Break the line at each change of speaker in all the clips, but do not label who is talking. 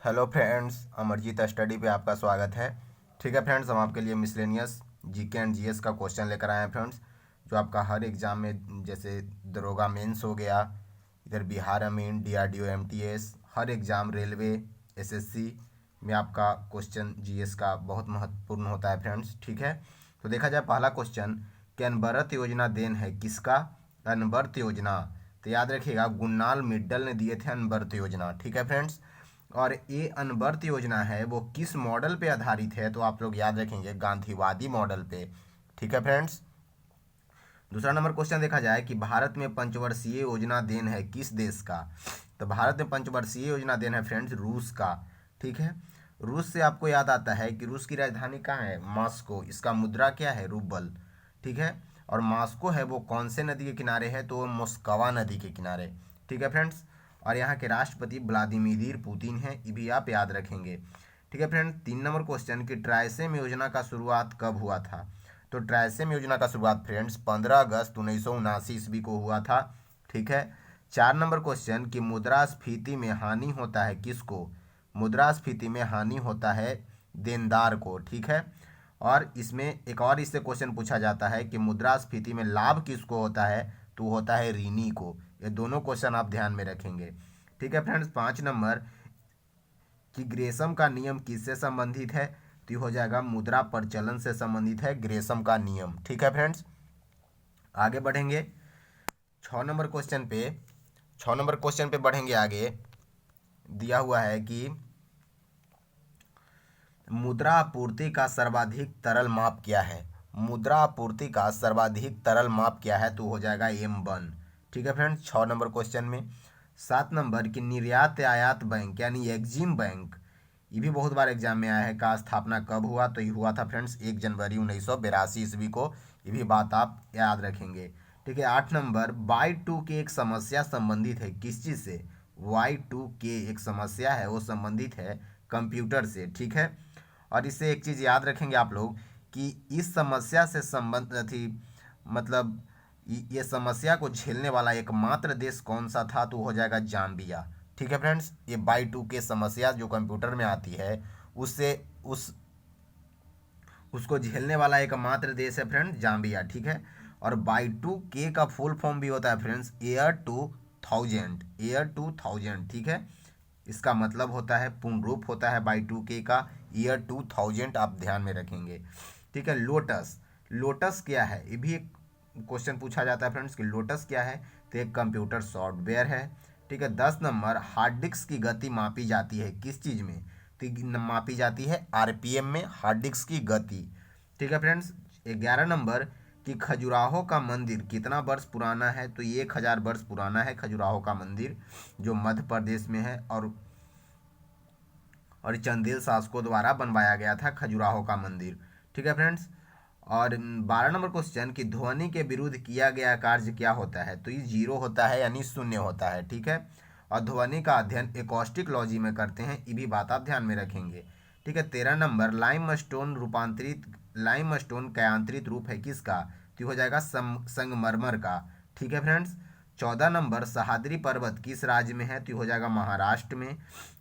Hello friends, Amarjeet study पे आपका स्वागत है। ठीक है फ्रेंड्स, हम आपके लिए मिसलेनियस जीके एंड जीएस का क्वेश्चन लेकर आए हैं फ्रेंड्स, जो आपका हर एग्ज़ाम में, जैसे दरोगा मेंस हो गया, इधर बिहार अमीन, डीआरडीओ एमटीएस, हर एग्ज़ाम, रेलवे, एसएससी में आपका क्वेश्चन जीएस का बहुत महत्वपूर्ण होता है फ्रेंड्स। ठीक है, तो देखा जाए पहला क्वेश्चन कि अनवरत योजना देन है किसका? अनवरत योजना, तो याद रखिएगा गुन्नाल मिड्डल ने दिए थे अनवरत योजना। ठीक है फ्रेंड्स, और ये अनवर्त योजना है वो किस मॉडल पे आधारित है? तो आप लोग याद रखेंगे गांधीवादी मॉडल पे। ठीक है फ्रेंड्स, दूसरा नंबर क्वेश्चन देखा जाए कि भारत में पंचवर्षीय योजना देन है किस देश का? तो भारत में पंचवर्षीय योजना देन है फ्रेंड्स रूस का। ठीक है, रूस से आपको याद आता है कि रूस की राजधानी कहाँ है? मॉस्को। इसका मुद्रा क्या है? रूबल। ठीक है, और मॉस्को है वो कौन से नदी के किनारे है? तो वो मोस्कवा नदी के किनारे। ठीक है फ्रेंड्स, और यहाँ के राष्ट्रपति व्लादिमीर पुतिन हैं, ये भी आप याद रखेंगे। ठीक है फ्रेंड्स, 3 नंबर क्वेश्चन कि ट्राइसेम योजना का शुरुआत कब हुआ था? तो ट्राइसेम योजना का शुरुआत फ्रेंड्स 15 अगस्त 1979 ईस्वी को हुआ था। ठीक है, 4 नंबर क्वेश्चन कि मुद्रास्फीति में हानि होता है किसको? मुद्रास्फीति में हानि होता है देनदार को। ठीक है, और इसमें एक और इससे क्वेश्चन पूछा जाता है कि मुद्रास्फीति में लाभ किसको होता है? तो होता है ऋणी को। ये दोनों क्वेश्चन आप ध्यान में रखेंगे। ठीक है फ्रेंड्स, 5 नंबर कि ग्रेसम का नियम किससे संबंधित है? तो ये हो जाएगा मुद्रा प्रचलन से संबंधित है ग्रेसम का नियम। ठीक है फ्रेंड्स, आगे बढ़ेंगे 6 नंबर क्वेश्चन पे बढ़ेंगे आगे। दिया हुआ है कि मुद्रा आपूर्ति का सर्वाधिक तरल माप क्या है? मुद्रा आपूर्ति का सर्वाधिक तरल माप क्या है? तो हो जाएगा M1। ठीक है फ्रेंड्स, 6 नंबर क्वेश्चन में। 7 नंबर की निर्यात आयात बैंक यानी एग्जिम बैंक, ये भी बहुत बार एग्जाम में आया है, का स्थापना कब हुआ? तो ये हुआ था फ्रेंड्स 1 जनवरी 1982 ईस्वी को। ये भी बात आप याद रखेंगे। ठीक है, 8 नंबर Y2K एक समस्या संबंधित है किस चीज़ से? Y2K एक समस्या है, वो संबंधित है कंप्यूटर से। ठीक है, और इससे एक चीज़ याद रखेंगे आप लोग कि इस समस्या से संबंध थी, मतलब ये समस्या को झेलने वाला एकमात्र देश कौन सा था? तो हो जाएगा जाम्बिया। ठीक है फ्रेंड्स, ये Y2K समस्या जो कंप्यूटर में आती है उससे उसको झेलने वाला एकमात्र देश है फ्रेंड्स जाम्बिया। ठीक है, और Y2K का फुल फॉर्म भी होता है फ्रेंड्स ईयर 2000। ठीक है, इसका मतलब होता है, पूर्ण रूप होता है Y2K का ईयर 2000, आप ध्यान में रखेंगे। ठीक है, लोटस, लोटस क्या है? ये भी एक क्वेश्चन पूछा जाता है फ्रेंड्स कि लोटस क्या है? तो एक कंप्यूटर सॉफ्टवेयर है। ठीक है, 10 नंबर हार्ड डिस्क की गति मापी जाती है किस चीज़ में? तो मापी जाती है RPM में, हार्ड डिस्क की गति। ठीक है फ्रेंड्स, 11 नंबर कि खजुराहो का मंदिर कितना वर्ष पुराना है? तो ये 1000 वर्ष पुराना है खजुराहो का मंदिर, जो मध्य प्रदेश में है, और चंदेल शासकों द्वारा बनवाया गया था खजुराहो का मंदिर। ठीक है फ्रेंड्स, और 12 नंबर क्वेश्चन कि ध्वनि के विरुद्ध किया गया कार्य क्या होता है? तो ये जीरो होता है यानी शून्य होता है। ठीक है, और ध्वनि का अध्ययन एकॉस्टिकोलॉजी में करते हैं, ये भी बात आप ध्यान में रखेंगे। ठीक है, 13 नंबर लाइमस्टोन का यांत्रिक रूप है किसका? तो हो जाएगा संगमरमर का। ठीक है फ्रेंड्स, 14 नंबर सह्याद्री पर्वत किस राज्य में है? तो हो जाएगा महाराष्ट्र में।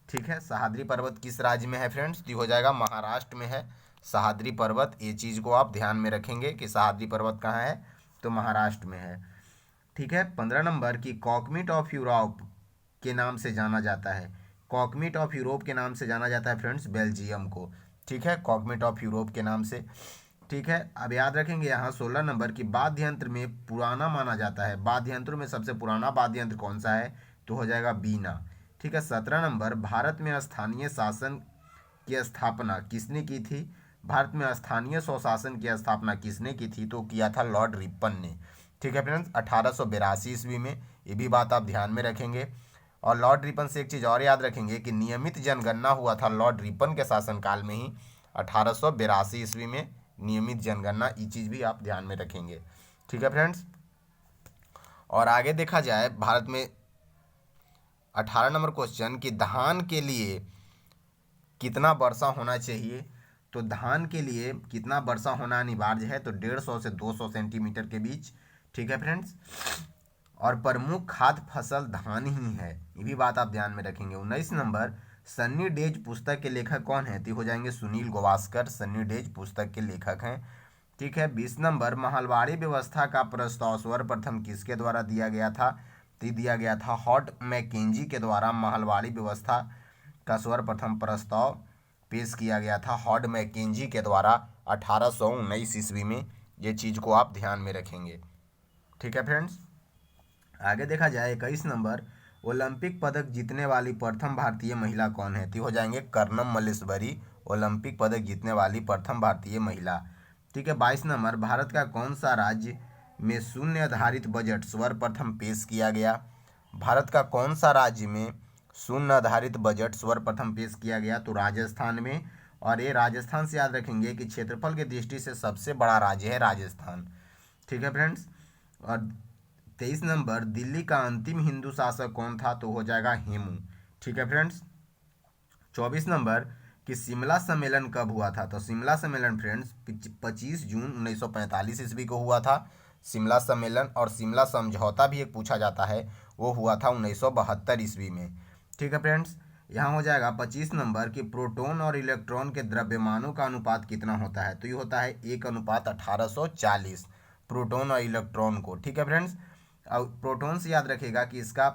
ठीक है, सह्याद्री पर्वत किस राज्य में है फ्रेंड्स? तो हो जाएगा महाराष्ट्र में है सह्याद्री पर्वत। ये चीज़ को आप ध्यान में रखेंगे कि सह्याद्री पर्वत कहाँ है? तो महाराष्ट्र में है। ठीक है, 15 नंबर की कॉकमिट ऑफ यूरोप के नाम से जाना जाता है। कॉकमिट ऑफ यूरोप के नाम से जाना जाता है फ्रेंड्स बेल्जियम को। ठीक है, कॉकमिट ऑफ यूरोप के नाम से। ठीक है, अब याद रखेंगे यहाँ 16 नंबर की वाद्य यंत्र में पुराना माना जाता है। वाद्य यंत्रों में सबसे पुराना वाद्य यंत्र कौन सा है? तो हो जाएगा बीना। ठीक है, 17 नंबर भारत में स्थानीय शासन की स्थापना किसने की थी? भारत में स्थानीय स्वशासन की स्थापना किसने की थी? तो किया था लॉर्ड रिपन ने। ठीक है फ्रेंड्स, 1882 ईस्वी में, ये भी बात आप ध्यान में रखेंगे। और लॉर्ड रिपन से एक चीज़ और याद रखेंगे कि नियमित जनगणना हुआ था लॉर्ड रिपन के शासनकाल में ही, 1882 ईस्वी में नियमित जनगणना, ये चीज़ भी आप ध्यान में रखेंगे। ठीक है फ्रेंड्स, और आगे देखा जाए भारत में 18 नंबर क्वेश्चन कि धान के लिए कितना वर्षा होना चाहिए? तो धान के लिए कितना वर्षा होना अनिवार्य है? तो 150 से 200 सेंटीमीटर के बीच। ठीक है फ्रेंड्स, और प्रमुख खाद्य फसल धान ही है, ये भी बात आप ध्यान में रखेंगे। 19 नंबर सन्नी डेज पुस्तक के लेखक कौन है? तो हो जाएंगे सुनील गावस्कर, सन्नी डेज पुस्तक के लेखक हैं। ठीक है। 20 नंबर, महलवाड़ी व्यवस्था का प्रस्ताव सर्वप्रथम किसके द्वारा दिया गया था? तो दिया गया था हॉट मैकेंजी के द्वारा महलवाड़ी व्यवस्था का सर्वप्रथम प्रस्ताव पेश किया गया था हॉट मैकेंजी के द्वारा 1819 ईस्वी में। ये चीज़ को आप ध्यान में रखेंगे। ठीक है फ्रेंड्स, आगे देखा जाए 21 नंबर, ओलंपिक पदक जीतने वाली प्रथम भारतीय महिला कौन है? तो हो जाएंगे कर्नम मल्लेश्वरी, ओलंपिक पदक जीतने वाली प्रथम भारतीय महिला। ठीक है। 22 नंबर, भारत का कौन सा राज्य में शून्य आधारित बजट सर्वप्रथम पेश किया गया? भारत का कौन सा राज्य में शून्य आधारित बजट सर्वप्रथम पेश किया गया? तो राजस्थान में। और ये राजस्थान से याद रखेंगे कि क्षेत्रफल की दृष्टि से सबसे बड़ा राज्य है राजस्थान। ठीक है फ्रेंड्स। और 23 नंबर, दिल्ली का अंतिम हिंदू शासक कौन था? तो हो जाएगा हेमू। ठीक है फ्रेंड्स। 24 नंबर, कि शिमला सम्मेलन कब हुआ था? तो शिमला सम्मेलन फ्रेंड्स 25 जून 1945 ईस्वी को हुआ था शिमला सम्मेलन। और शिमला समझौता भी एक पूछा जाता है, वो हुआ था 1972 ईस्वी में। ठीक है फ्रेंड्स। यहाँ हो जाएगा 25 नंबर, कि प्रोटॉन और इलेक्ट्रॉन के द्रव्यमानों का अनुपात कितना होता है? तो ये होता है 1:1840 प्रोटॉन और इलेक्ट्रॉन को। ठीक है फ्रेंड्स। अब प्रोटॉन से याद रखिएगा कि इसका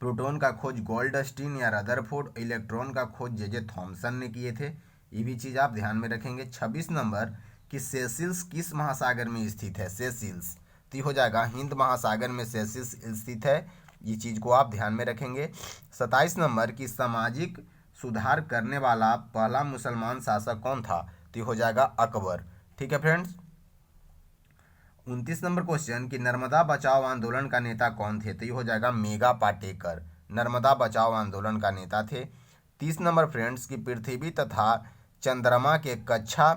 प्रोटॉन का खोज गोल्डस्टीन या रदरफोर्ड, इलेक्ट्रॉन का खोज जे थॉमसन ने किए थे। ये भी चीज़ आप ध्यान में रखेंगे। 26 नंबर, कि सेसिल्स किस महासागर में स्थित है? सेसिल्स तो हो जाएगा हिंद महासागर में सेसिल्स स्थित है। ये चीज़ को आप ध्यान में रखेंगे। 27 नंबर, कि सामाजिक सुधार करने वाला पहला मुसलमान शासक कौन था? तो हो जाएगा अकबर। ठीक है फ्रेंड्स। 29 नंबर क्वेश्चन, कि नर्मदा बचाओ आंदोलन का नेता कौन थे? तो ये हो जाएगा मेघा पाटेकर, नर्मदा बचाओ आंदोलन का नेता थे। 30 नंबर फ्रेंड्स, कि पृथ्वी तथा चंद्रमा के कक्षा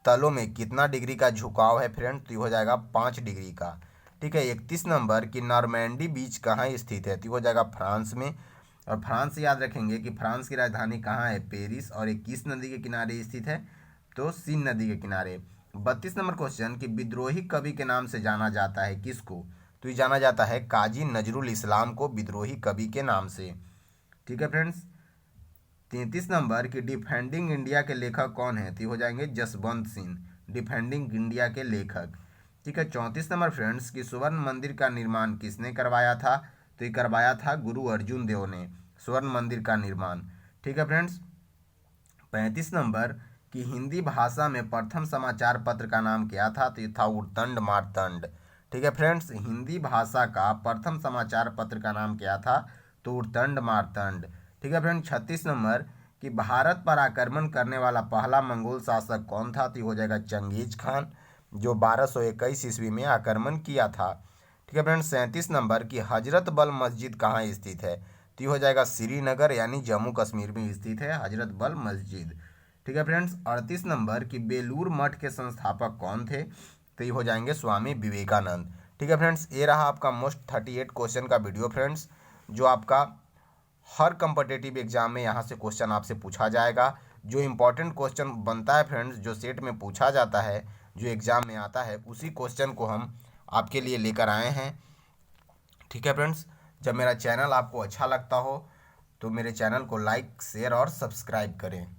तलों में कितना डिग्री का झुकाव है फ्रेंड्स? तो ये हो जाएगा 5 डिग्री का। ठीक है। 31 नंबर, कि नॉर्मैंडी बीच कहाँ स्थित है? तो हो जाएगा फ्रांस में। और फ्रांस से याद रखेंगे कि फ्रांस की राजधानी कहाँ है? पेरिस। और 21 नदी के किनारे स्थित है? तो सीन नदी के किनारे। 32 नंबर क्वेश्चन, कि विद्रोही कवि के नाम से जाना जाता है किसको? तो ये जाना जाता है काजी नजरुल इस्लाम को विद्रोही कवि के नाम से। ठीक है फ्रेंड्स। 33 नंबर, कि डिफेंडिंग इंडिया के लेखक कौन है? तो हो जाएंगे जसवंत सिंह, डिफेंडिंग इंडिया के लेखक। ठीक है। 34 नंबर फ्रेंड्स, कि स्वर्ण मंदिर का निर्माण किसने करवाया था? तो ये करवाया था गुरु अर्जुन देव ने स्वर्ण मंदिर का निर्माण। ठीक है फ्रेंड्स। 35 नंबर, कि हिंदी भाषा में प्रथम समाचार पत्र का नाम क्या था? तो ये था उद्दंड मार्तंड। ठीक है फ्रेंड्स। हिंदी भाषा का प्रथम समाचार पत्र का नाम क्या था? तो उद्दंड मार्तंड। ठीक है फ्रेंड्स। 36 नंबर, कि भारत पर आक्रमण करने वाला पहला मंगोल शासक कौन था? तो हो जाएगा चंगेज खान, जो 1221 ईस्वी में आक्रमण किया था। ठीक है फ्रेंड्स। 37 नंबर, कि हजरत बल मस्जिद कहाँ स्थित है? तो ये हो जाएगा श्रीनगर यानी जम्मू कश्मीर में स्थित है हजरत बल मस्जिद। ठीक है फ्रेंड्स। 38 नंबर, कि बेलूर मठ के संस्थापक कौन थे? तो ये हो जाएंगे स्वामी विवेकानंद। ठीक है फ्रेंड्स। ये रहा आपका मोस्ट 38 क्वेश्चन का वीडियो फ्रेंड्स, जो आपका हर कम्पिटिटिव एग्जाम में यहाँ से क्वेश्चन आपसे पूछा जाएगा। जो इम्पोर्टेंट क्वेश्चन बनता है फ्रेंड्स, जो सेट में पूछा जाता है, जो एग्ज़ाम में आता है, उसी क्वेश्चन को हम आपके लिए लेकर आए हैं। ठीक है फ्रेंड्स। जब मेरा चैनल आपको अच्छा लगता हो तो मेरे चैनल को लाइक, शेयर और सब्सक्राइब करें।